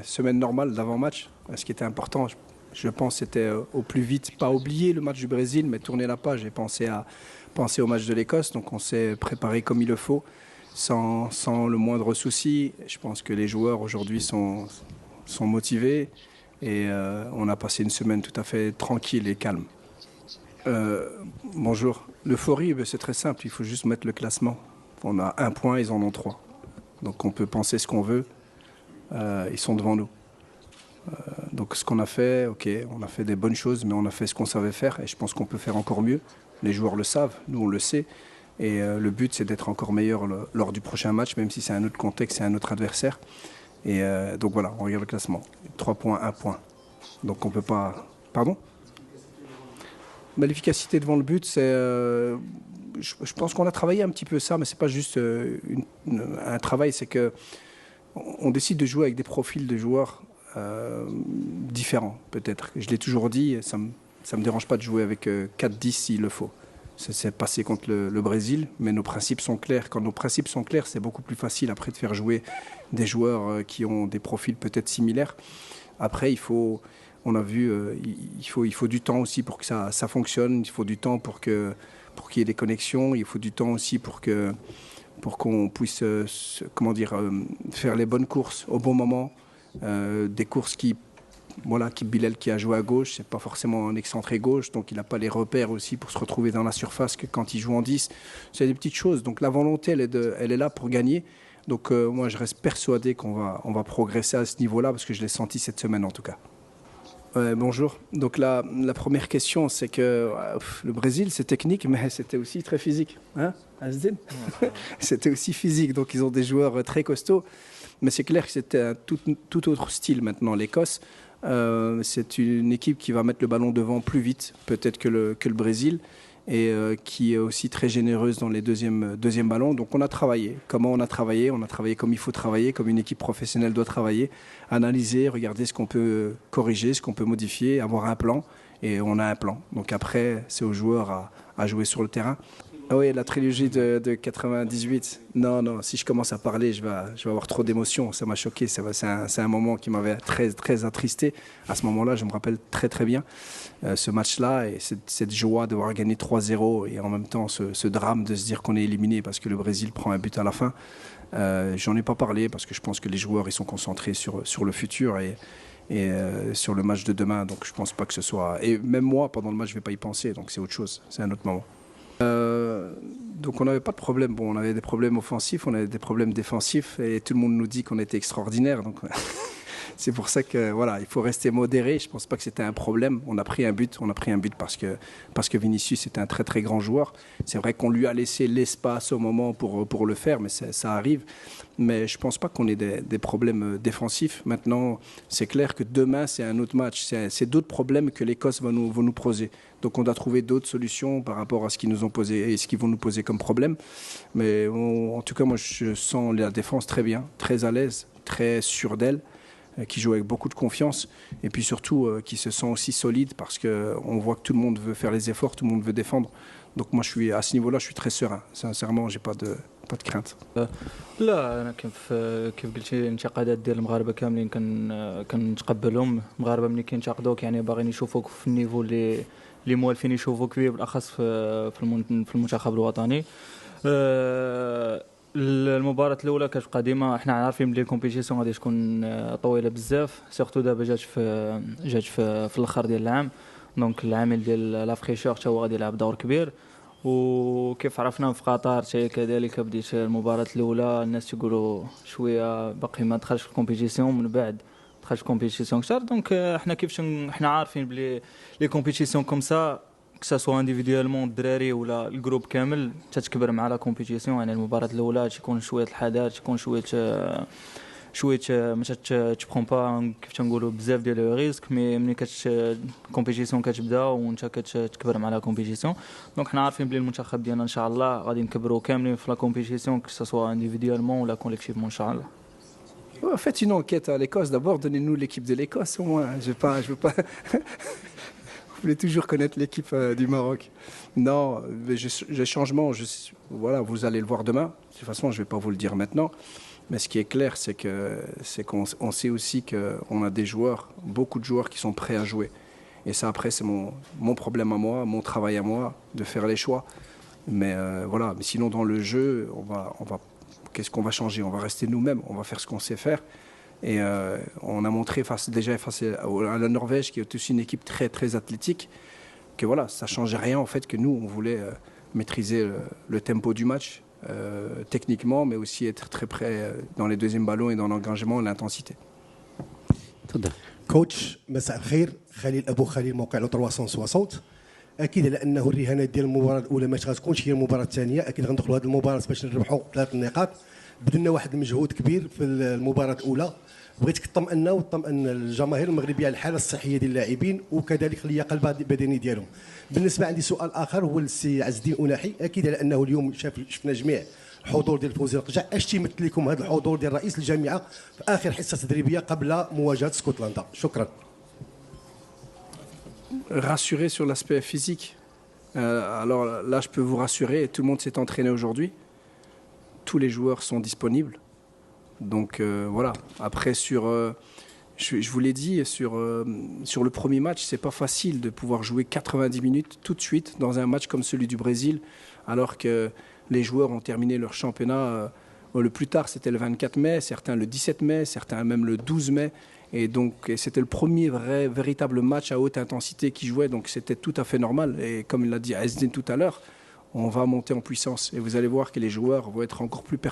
Semaine normale d'avant-match. Ce qui était important, je pense, c'était au plus vite, pas oublier le match du Brésil, mais tourner la page et penser au match de l'Écosse. Donc on s'est préparé comme il le faut, sans le moindre souci. Je pense que les joueurs aujourd'hui sont motivés et on a passé une semaine tout à fait tranquille et calme. Bonjour. L'euphorie, c'est très simple, il faut juste mettre le classement. On a 1 point, ils en ont 3. Donc on peut penser ce qu'on veut, ils sont devant nous. Donc ce qu'on a fait, ok, on a fait des bonnes choses, mais on a fait ce qu'on savait faire et je pense qu'on peut faire encore mieux. Les joueurs le savent, nous on le sait. Et le but c'est d'être encore meilleur lors du prochain match, même si c'est un autre contexte, c'est un autre adversaire. Et donc voilà, on regarde le classement. 3 points, 1 point. Donc on peut pas... Pardon ? L'efficacité devant le but, c'est... je pense qu'on a travaillé un petit peu ça, mais c'est pas juste un travail, c'est que on décide de jouer avec des profils de joueurs différents, peut-être. Je l'ai toujours dit, ça me dérange pas de jouer avec 4-10 s'il le faut. Ça s'est passé contre le Brésil, mais nos principes sont clairs. Quand nos principes sont clairs, c'est beaucoup plus facile après de faire jouer des joueurs qui ont des profils peut-être similaires. Après, on a vu, il faut du temps aussi pour que ça fonctionne. Il faut du temps pour qu'il y ait des connexions. Il faut du temps aussi pour qu'on puisse faire les bonnes courses au bon moment. Des courses Bilal qui a joué à gauche, c'est pas forcément un excentré gauche, donc il n'a pas les repères aussi pour se retrouver dans la surface que quand il joue en 10. C'est des petites choses. Donc la volonté, elle est là pour gagner. Donc moi, je reste persuadé qu'on va progresser à ce niveau-là parce que je l'ai senti cette semaine en tout cas. Bonjour. Donc la première question, c'est que le Brésil, c'est technique, mais c'était aussi très physique. Hein, Asdin. C'était aussi physique. Donc ils ont des joueurs très costauds. Mais c'est clair que c'était un tout autre style maintenant. L'Écosse, c'est une équipe qui va mettre le ballon devant plus vite, peut-être que le Brésil, et qui est aussi très généreuse dans les deuxièmes ballons. Donc on a travaillé. Comment on a travaillé? On a travaillé comme il faut travailler, comme une équipe professionnelle doit travailler. Analyser, regarder ce qu'on peut corriger, ce qu'on peut modifier, avoir un plan. Et on a un plan. Donc après, c'est aux joueurs à jouer sur le terrain. Ah oui, la trilogie de 98. Non, si je commence à parler, je vais avoir trop d'émotions. Ça m'a choqué. C'est un moment qui m'avait très, très attristé. À ce moment-là, je me rappelle très, très bien ce match-là et cette joie de voir gagner 3-0 et en même temps ce drame de se dire qu'on est éliminé parce que le Brésil prend un but à la fin. J'en ai pas parlé parce que je pense que les joueurs ils sont concentrés sur le futur et sur le match de demain. Donc je pense pas que ce soit... Et même moi, pendant le match, je vais pas y penser. Donc c'est autre chose. C'est un autre moment. Donc on n'avait pas de problème. Bon, on avait des problèmes offensifs, on avait des problèmes défensifs et tout le monde nous dit qu'on était extraordinaire. Donc c'est pour ça que voilà, il faut rester modéré. Je pense pas que c'était un problème. On a pris un but parce que Vinicius est un très très grand joueur. C'est vrai qu'on lui a laissé l'espace au moment pour le faire, mais ça arrive. Mais je pense pas qu'on ait des problèmes défensifs. Maintenant, c'est clair que demain c'est un autre match. C'est d'autres problèmes que l'Écosse va nous poser. Donc on doit trouver d'autres solutions par rapport à ce qu'ils nous ont posé et ce qu'ils vont nous poser comme problème. Mais en tout cas, moi je sens la défense très bien, très à l'aise, très sûre d'elle, qui joue avec beaucoup de confiance et puis surtout qui se sent aussi solide parce qu'on voit que tout le monde veut faire les efforts, tout le monde veut défendre. Donc moi à ce niveau-là, je suis très serein. Sincèrement, j'ai pas de crainte. لا انا كيف قلتي الانتقادات ديال المغاربه كاملين كنتقبلهم. المغاربه ملي كينتقدوك يعني باغيين يشوفوك في النيفو اللي موالفين يشوفوك فيه بالاخص في المنتخب الوطني. المباراة الأولى كتبقى ديما حنا عارفين بلي الكومبيتيسيون غادي تكون طويلة بزاف، سيرتو دابا جات في الآخر ديال العام. دونك العامل ديال لا فريشور حتى هو غادي يلعب دور كبير. وكيف عرفنا في قطر حتى كذلك بديت المباراة الأولى الناس تيقولوا شوية باقي ما دخلش في الكومبيتيسيون، من بعد دخل في الكومبيتيسيون كثر. دونك حنا كيفاش حنا عارفين بلي لي كومبيتيسيون كوم سا كسا انديفيديوالمون الدراري ولا الجروب كامل تتكبر مع لا كومبيتيسيون. يعني المباراة الأولى تكون شوية الحذر، تكون شوية ما تبخون با كيف تنقولوا بزاف ديال لو ريسك. مي ملي كومبيتيسيون كتبدا وانت كتكبر مع لا كومبيتيسيون. دونك حنا عارفين بلي المنتخب ديالنا ان شاء الله غادي نكبروا كاملين في لا كومبيتيسيون كسا انديفيديوالمون ولا كوليكتيفمون ان شاء الله. Faites une enquête à l'Écosse. D'abord, donnez-nous l'équipe de l'Écosse au moins. Je veux pas. Vous voulez toujours connaître l'équipe du Maroc. Non, les changements, voilà, vous allez le voir demain. De toute façon, je ne vais pas vous le dire maintenant. Mais ce qui est clair, c'est qu'on sait aussi qu'on a des joueurs, beaucoup de joueurs qui sont prêts à jouer. Et ça, après, c'est mon problème à moi, mon travail à moi, de faire les choix. Mais voilà. Mais sinon, dans le jeu, qu'est-ce qu'on va changer? On va rester nous-mêmes, on va faire ce qu'on sait faire. Et on a montré déjà face à la Norvège, qui est aussi une équipe très, très athlétique, que voilà, ça ne changeait rien en fait, que nous, on voulait maîtriser le tempo du match techniquement, mais aussi être très près dans les deuxièmes ballons et dans l'engagement et l'intensité. كوتش مساء الخير. خليل ابو خليل موقع لو 360. اكيد على انه الرهانات ديال المباراه الاولى ما غتكونش هي المباراه الثانيه. اكيد غندخلوا هذه المباراه باش نربحوا 3 نقاط. بذلنا واحد المجهود كبير في المباراه الاولى. بغيتك تطمئنا وتطمئن الجماهير المغربيه على الحاله الصحيه ديال اللاعبين وكذلك اللياقه البدنيه ديالهم. بالنسبه عندي سؤال اخر هو للسي عز الدين أناحي. اكيد على انه اليوم شفنا جميع الحضور ديال فوزي القجع. اش تيمثل لكم هذا الحضور ديال رئيس الجامعه في اخر حصه تدريبيه قبل مواجهه اسكتلندا؟ شكرا. Rassurer sur l'aspect physique. Alors là, je peux vous rassurer, tout le monde s'est entraîné aujourd'hui. Tous les joueurs sont disponibles. Donc voilà. Après, je vous l'ai dit, sur le premier match, c'est pas facile de pouvoir jouer 90 minutes tout de suite dans un match comme celui du Brésil, alors que les joueurs ont terminé leur championnat. Le plus tard, c'était le 24 mai, certains le 17 mai, certains même le 12 mai. Et donc, c'était le premier véritable match à haute intensité qui jouait, donc c'était tout à fait normal. Et comme il l'a dit Azdin tout à l'heure, on va monter en puissance. Et vous allez voir que les joueurs vont être encore plus performants.